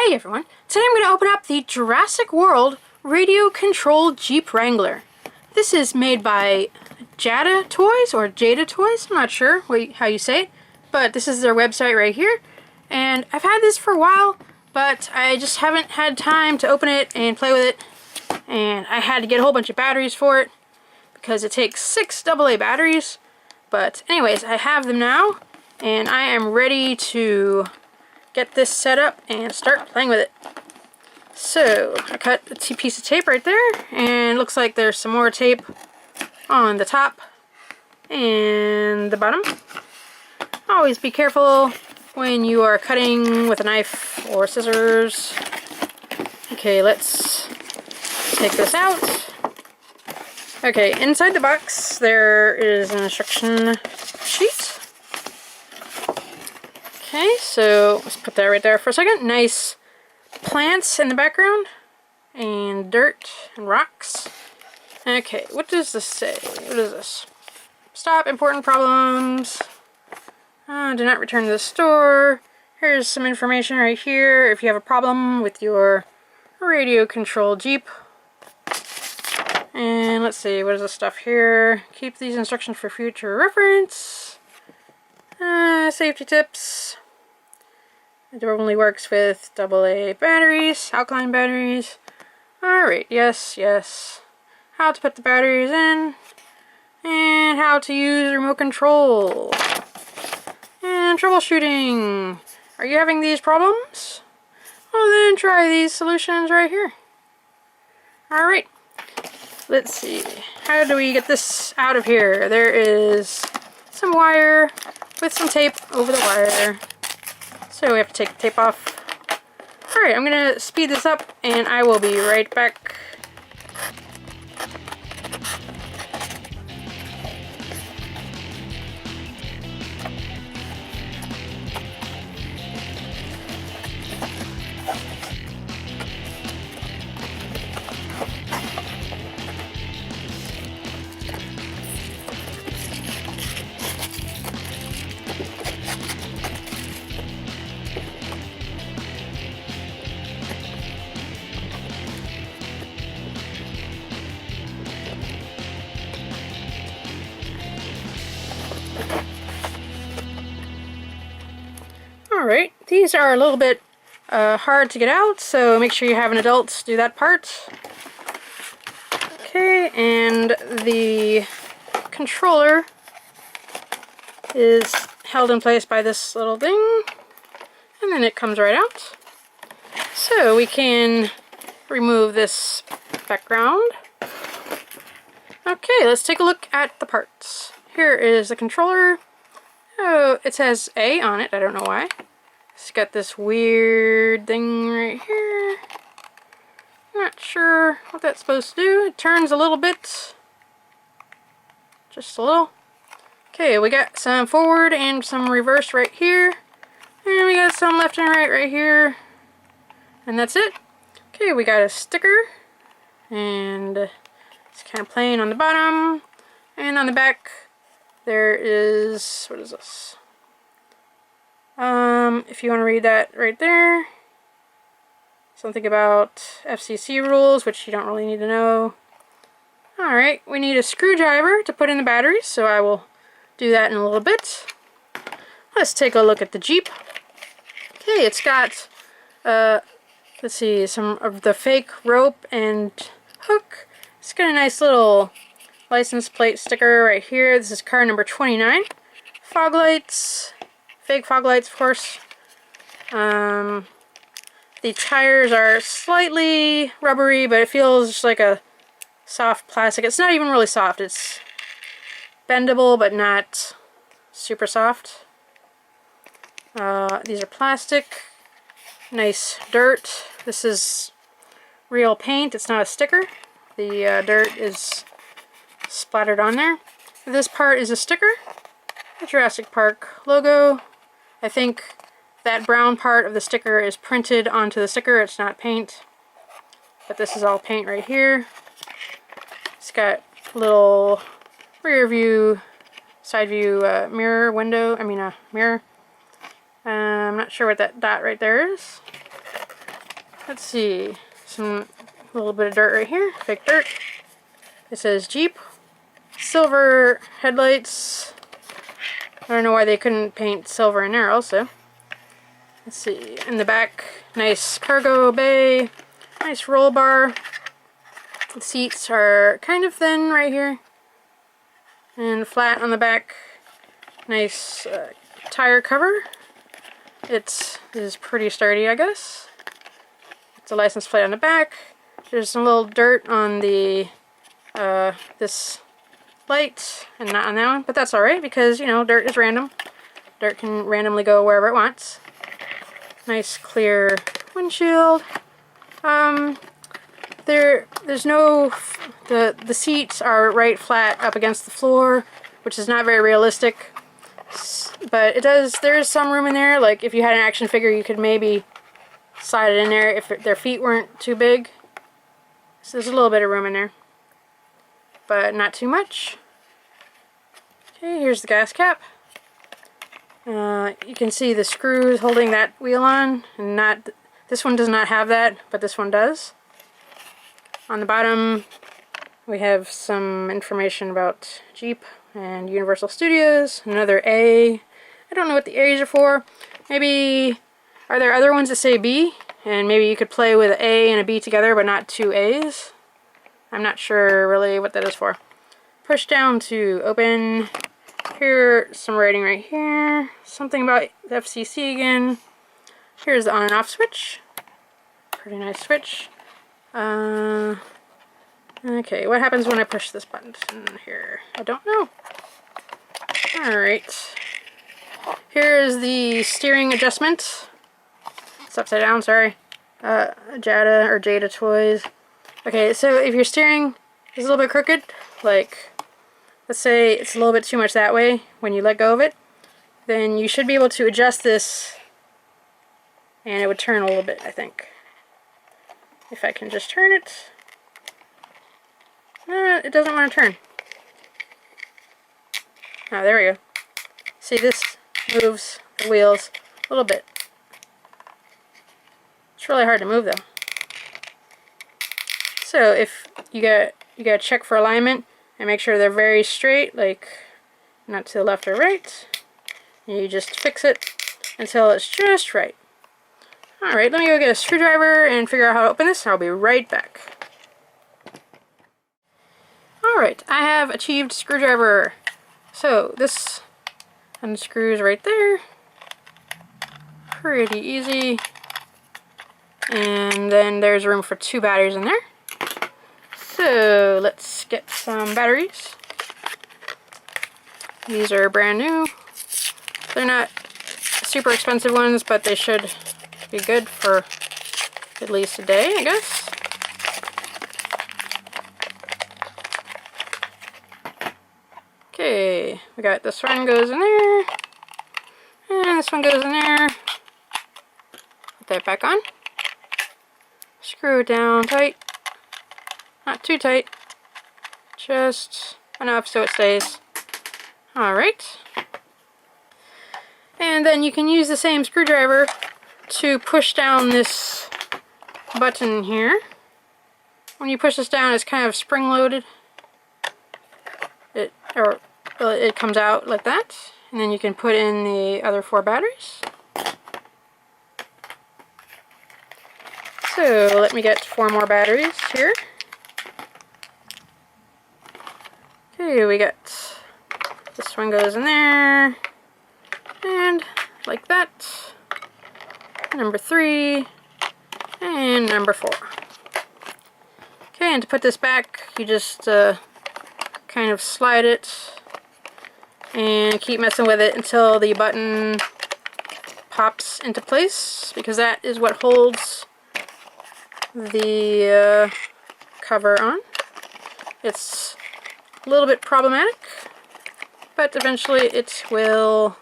Hey everyone, today I'm going to open up the Jurassic World Radio Controlled Jeep Wrangler. This is made by Jada Toys, or Jada Toys, I'm not sure how you say it, but this is their website right here. And I've had this for a while, but I just haven't had time to open it and play with it. And I had to get a whole bunch of batteries for it, because it takes 6 AA batteries. But anyways, I have them now, and I am ready to get this set up and start playing with it. So I cut a piece of tape right there, and it looks like there's some more tape on the top and the bottom. Always be careful when you are cutting with a knife or scissors. Okay, let's take this out. Okay, inside the box there is an instruction sheet. Okay, so let's put that right there for a second. Nice plants in the background, and dirt and rocks. Okay, what does this say? What is this? Stop important problems. Do not return to the store. Here's some information right here if you have a problem with your radio controlled Jeep. And let's see, what is this stuff here? Keep these instructions for future reference. Safety tips. It only works with AA batteries, alkaline batteries. Alright, yes. How to put the batteries in, and how to use remote control. And troubleshooting. Are you having these problems? Well then try these solutions right here. Alright, let's see. How do we get this out of here? There is some wire with some tape over the wire. So we have to take the tape off. Alright, I'm going to speed this up and I will be right back. Alright, these are a little bit hard to get out, so make sure you have an adult do that part. Okay, and the controller is held in place by this little thing, and then it comes right out. So we can remove this background. Okay, let's take a look at the parts. Here is the controller. Oh, it says A on it, I don't know why. It's got this weird thing right here. Not sure what that's supposed to do. It turns a little bit. Just a little. Okay, we got some forward and some reverse right here. And we got some left and right here. And that's it. Okay, we got a sticker. And it's kind of plain on the bottom. And on the back there is, what is this? If you want to read that right there, something about FCC rules, which you don't really need to know. Alright, we need a screwdriver to put in the batteries, so I will do that in a little bit. Let's take a look at the Jeep. Okay, it's got, let's see, some of the fake rope and hook. It's got a nice little license plate sticker right here. This is car number 29. Fog lights. Fake fog lights, of course. The tires are slightly rubbery, but it feels just like a soft plastic. It's not even really soft. It's bendable, but not super soft. These are plastic. Nice dirt. This is real paint. It's not a sticker. The dirt is splattered on there. This part is a sticker. The Jurassic Park logo. I think that brown part of the sticker is printed onto the sticker. It's not paint. But this is all paint right here. It's got a little rear view, side view mirror window. Mirror. I'm not sure what that dot right there is. let's see, some little bit of dirt right here, fake dirt. It says Jeep, silver headlights. I don't know why they couldn't paint silver in there also. Let's see, in the back, nice cargo bay, nice roll bar. The seats are kind of thin right here and flat on the back. Nice tire cover. It is pretty sturdy, I guess. It's a license plate on the back. There's some little dirt on the this light and not on that one, but that's alright because, you know, dirt is random. Dirt can randomly go wherever it wants. Nice clear windshield. There's no, the seats are right flat up against the floor, which is not very realistic, but there is some room in there. Like if you had an action figure, you could maybe slide it in there if their feet weren't too big. So there's a little bit of room in there, but not too much. Okay, here's the gas cap. You can see the screws holding that wheel on, and this one does not have that, but this one does. On the bottom, we have some information about Jeep and Universal Studios. Another A. I don't know what the A's are for. Maybe, are there other ones that say B? And maybe you could play with an A and a B together, but not two A's. I'm not sure really what that is for. Push down to open. Here, some writing right here. Something about the FCC again. Here's the on and off switch. Pretty nice switch. Okay, what happens when I push this button here? I don't know. Alright. Here is the steering adjustment. It's upside down, sorry. Jada Toys. Okay, so if your steering is a little bit crooked, like, let's say it's a little bit too much that way when you let go of it, then you should be able to adjust this and it would turn a little bit, I think. If I can just turn it. It doesn't want to turn. Oh, there we go. See, this moves the wheels a little bit. It's really hard to move though. So if you gotta check for alignment and make sure they're very straight, like not to the left or right. And you just fix it until it's just right. Alright, let me go get a screwdriver and figure out how to open this. I'll be right back. Alright, I have achieved screwdriver. So this unscrews right there. Pretty easy. And then there's room for 2 batteries in there. So let's get some batteries. These are brand new. They're not super expensive ones, but they should be good for at least a day, I guess. Okay, we got this one goes in there, and this one goes in there. Put that back on. Screw it down tight. Not too tight. Just enough so it stays. Alright. And then you can use the same screwdriver to push down this button here. When you push this down, it's kind of spring-loaded. It comes out like that, and then you can put in the other 4 batteries. So let me get 4 more batteries here. Okay, we got this one goes in there, and like that. Number 3, and number 4. Okay, and to put this back, you just kind of slide it and keep messing with it until the button pops into place, because that is what holds the cover on. It's a little bit problematic, but eventually it will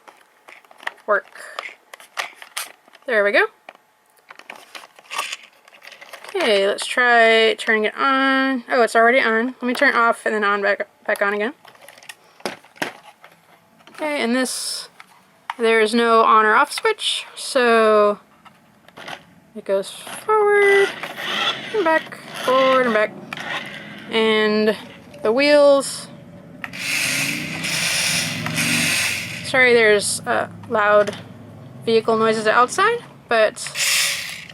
work. There we go. Okay, let's try turning it on. Oh, it's already on. Let me turn it off and then on back on again. Okay, and this, there is no on or off switch, so it goes forward forward and back, forward and back. And the wheels. Sorry, there's loud vehicle noises outside, but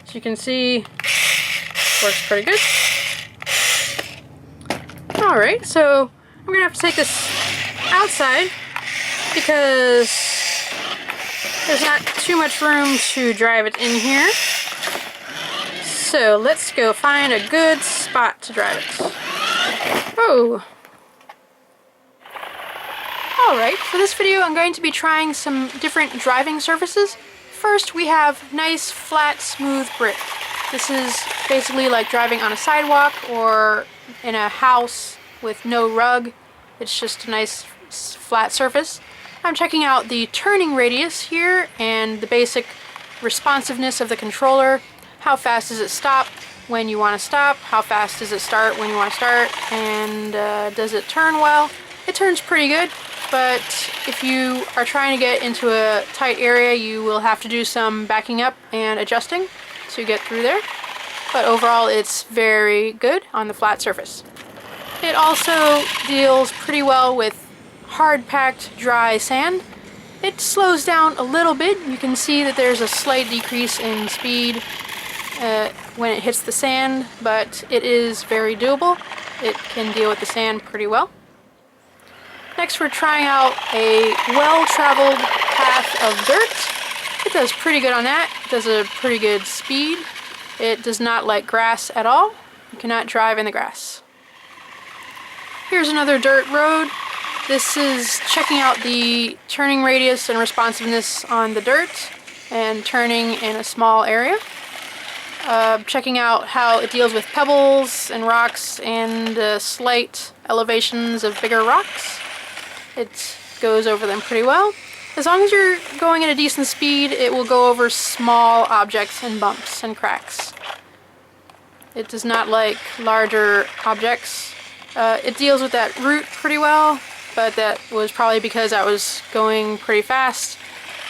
as you can see, works pretty good. Alright, so I'm gonna have to take this outside because there's not too much room to drive it in here. So let's go find a good spot to drive it. Oh! Alright, for this video I'm going to be trying some different driving surfaces. First we have nice, flat, smooth brick. This is basically like driving on a sidewalk or in a house with no rug. It's just a nice, flat surface. I'm checking out the turning radius here and the basic responsiveness of the controller. How fast does it stop when you want to stop? How fast does it start when you want to start? And does it turn well? It turns pretty good, but if you are trying to get into a tight area, you will have to do some backing up and adjusting to get through there. But overall, it's very good on the flat surface. It also deals pretty well with hard-packed dry sand. It slows down a little bit. You can see that there's a slight decrease in speed when it hits the sand, but it is very doable. It can deal with the sand pretty well. Next, we're trying out a well-traveled path of dirt. It does pretty good on that. It does a pretty good speed. It does not like grass at all. You cannot drive in the grass. Here's another dirt road. This is checking out the turning radius and responsiveness on the dirt and turning in a small area. Checking out how it deals with pebbles and rocks and slight elevations of bigger rocks. It goes over them pretty well. As long as you're going at a decent speed, it will go over small objects and bumps and cracks. It does not like larger objects. It deals with that root pretty well, but that was probably because I was going pretty fast.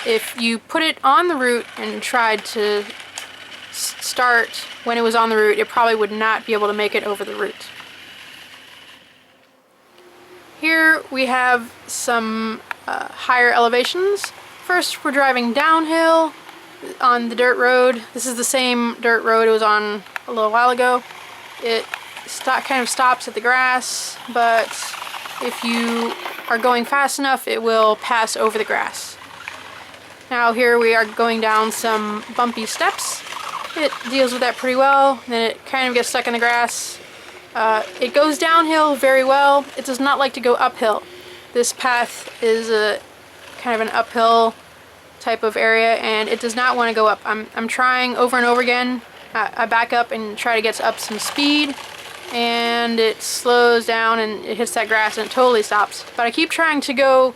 If you put it on the root and tried to start when it was on the root, it probably would not be able to make it over the root. Here we have some higher elevations. First, we're driving downhill on the dirt road. This is the same dirt road it was on a little while ago. It kind of stops at the grass, but if you are going fast enough, it will pass over the grass. Now here we are going down some bumpy steps. It deals with that pretty well. Then it kind of gets stuck in the grass. It goes downhill very well. It does not like to go uphill. This path is a kind of an uphill type of area, and it does not want to go up. I'm trying over and over again. I back up and try to get up some speed, and it slows down and it hits that grass and it totally stops. But I keep trying to go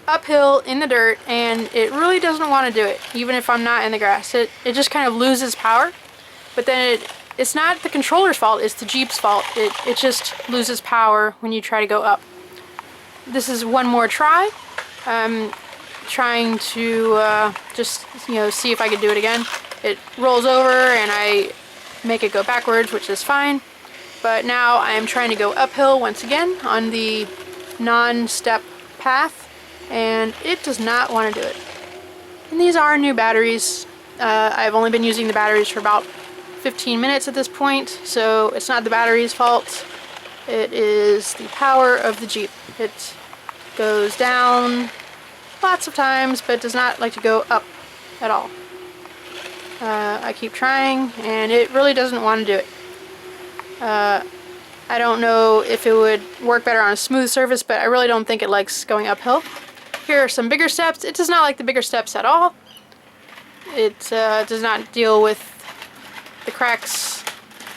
uphill in the dirt, and it really doesn't want to do it, even if I'm not in the grass. It just kind of loses power. But then it's not the controller's fault, it's the Jeep's fault. It just loses power when you try to go up. This is one more try. I'm trying to just, see if I can do it again. It rolls over and I make it go backwards, which is fine. But now I am trying to go uphill once again on the non-step path, and it does not want to do it. And these are new batteries. I've only been using the batteries for about 15 minutes at this point, so it's not the battery's fault. It is the power of the Jeep. It goes down lots of times, but does not like to go up at all. I keep trying, and it really doesn't want to do it. I don't know if it would work better on a smooth surface, but I really don't think it likes going uphill. Here are some bigger steps. It does not like the bigger steps at all. It does not deal with the cracks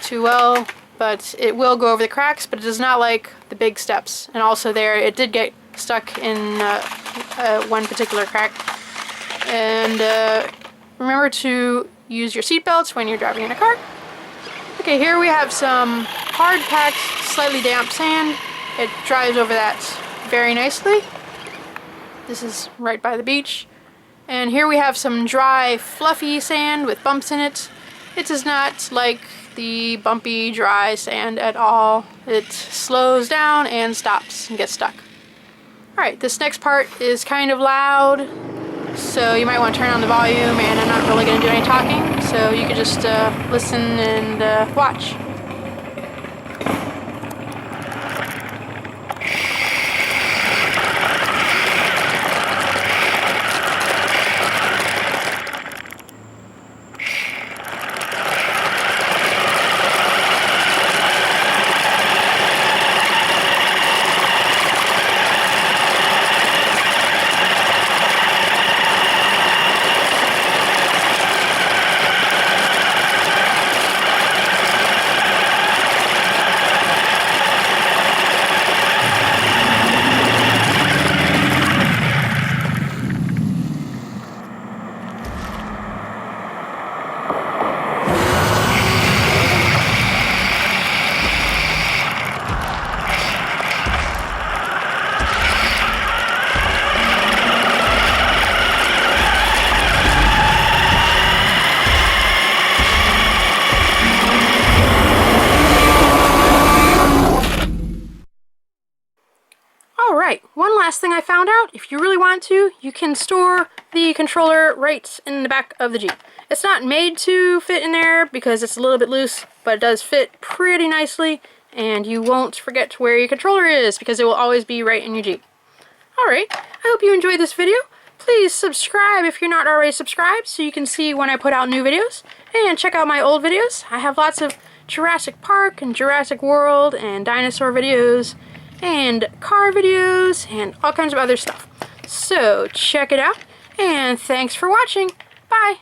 too well, but it will go over the cracks, but it does not like the big steps. And also there, it did get stuck in one particular crack. And remember to use your seatbelts when you're driving in a car. Okay, here we have some hard-packed, slightly damp sand. It drives over that very nicely. This is right by the beach. And here we have some dry, fluffy sand with bumps in it. It does not like the bumpy, dry sand at all. It slows down and stops and gets stuck. Alright, this next part is kind of loud, so you might want to turn on the volume, and I'm not really going to do any talking, so you can just listen and watch. Alright, one last thing I found out, if you really want to, you can store the controller right in the back of the Jeep. It's not made to fit in there because it's a little bit loose, but it does fit pretty nicely, and you won't forget where your controller is because it will always be right in your Jeep. Alright, I hope you enjoyed this video. Please subscribe if you're not already subscribed so you can see when I put out new videos, and check out my old videos. I have lots of Jurassic Park and Jurassic World and dinosaur videos and car videos and all kinds of other stuff. So check it out, and thanks for watching. Bye!